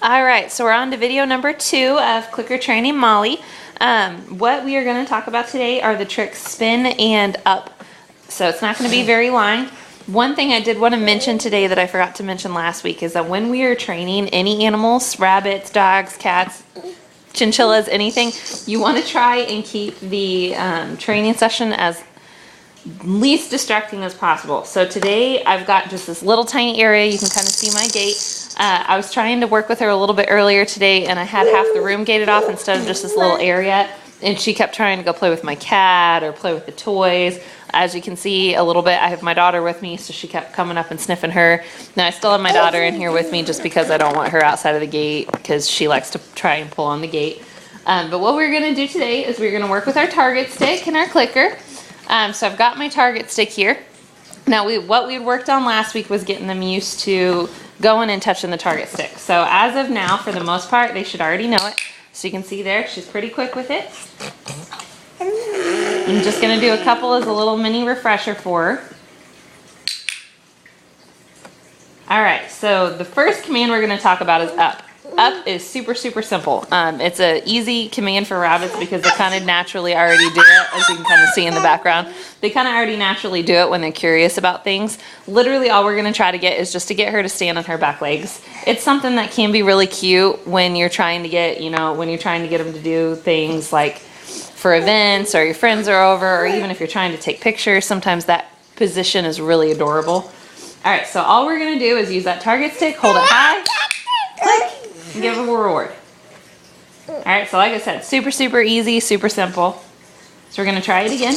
All right, so we're on to video number 2 of Clicker Training Molly. What we are going to talk about today are the tricks spin and up. So it's not going to be very long. One thing I did want to mention today that I forgot to mention last week is that when we are training any animals, rabbits, dogs, cats, chinchillas, anything, you want to try and keep the training session as least distracting as possible. So today I've got just this little tiny area. You can kind of see my gate. I was trying to work with her a little bit earlier today, and I had half the room gated off instead of just this little area, and she kept trying to go play with my cat or play with the toys. As you can see a little bit, I have my daughter with me, so she kept coming up and sniffing her. Now I still have my daughter in here with me just because I don't want her outside of the gate because she likes to try and pull on the gate. But what we're going to do today is we're going to work with our target stick and our clicker. So I've got my target stick here. Now what we worked on last week was getting them used to going and touching the target stick. So as of now, for the most part, they should already know it. So you can see there, she's pretty quick with it. I'm just going to do a couple as a little mini refresher for her. All right, so the first command we're going to talk about is up. Up is super simple. It's an easy command for rabbits because they kind of naturally already do it, as you can kind of see in the background. They kind of already naturally do it when they're curious about things. Literally all we're going to try to get is just to get her to stand on her back legs. It's something that can be really cute when you're trying to get, when you're trying to get them to do things like for events or your friends are over, or even if you're trying to take pictures. Sometimes that position is really adorable. All right, so all we're going to do is use that target stick, hold it high, click, and give them a reward. All right, so like I said, super easy, super simple. So we're gonna try it again.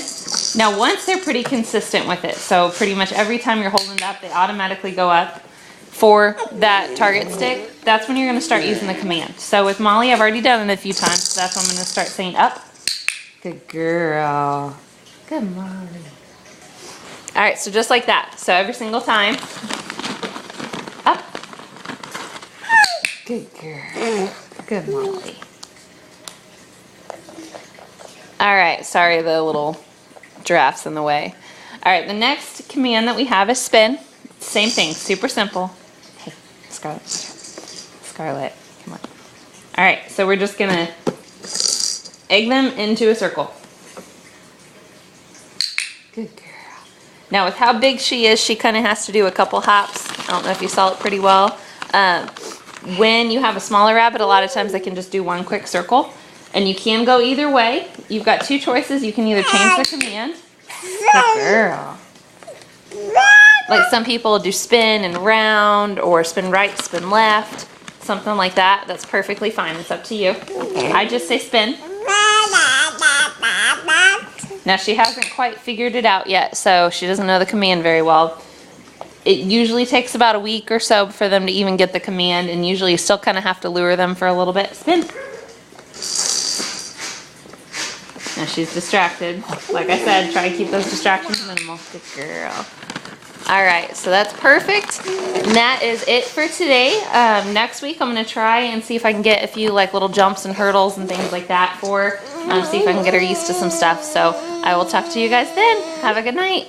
Now once they're pretty consistent with it, so pretty much every time you're holding it up, they automatically go up for that target stick, that's when you're gonna start using the command. So with Molly, I've already done it a few times, so that's when I'm gonna start saying up. Good girl. Good Molly. All right, so just like that. So every single time, up. Good girl. Good Molly. All right, sorry the little giraffe's in the way. All right, the next command that we have is spin. Same thing, super simple. Hey, Scarlet. Scarlet, come on. All right, so we're just gonna egg them into a circle. Good girl. Now with how big she is, she kind of has to do a couple hops. I don't know if you saw it pretty well. When you have a smaller rabbit, a lot of times they can just do one quick circle. And you can go either way. You've got two choices. You can either change the command. Good girl. Like some people do spin and round, or spin right, spin left. Something like that. That's perfectly fine. It's up to you. I just say spin. Now she hasn't quite figured it out yet, so she doesn't know the command very well. It usually takes about a week or so for them to even get the command, and usually you still kind of have to lure them for a little bit. Spin. Now she's distracted. Like I said, try to keep those distractions minimal. Good girl. All right, so that's perfect. And that is it for today. Next week, I'm going to try and see if I can get a few like little jumps and hurdles and things like that for her. See if I can get her used to some stuff. So I will talk to you guys then. Have a good night.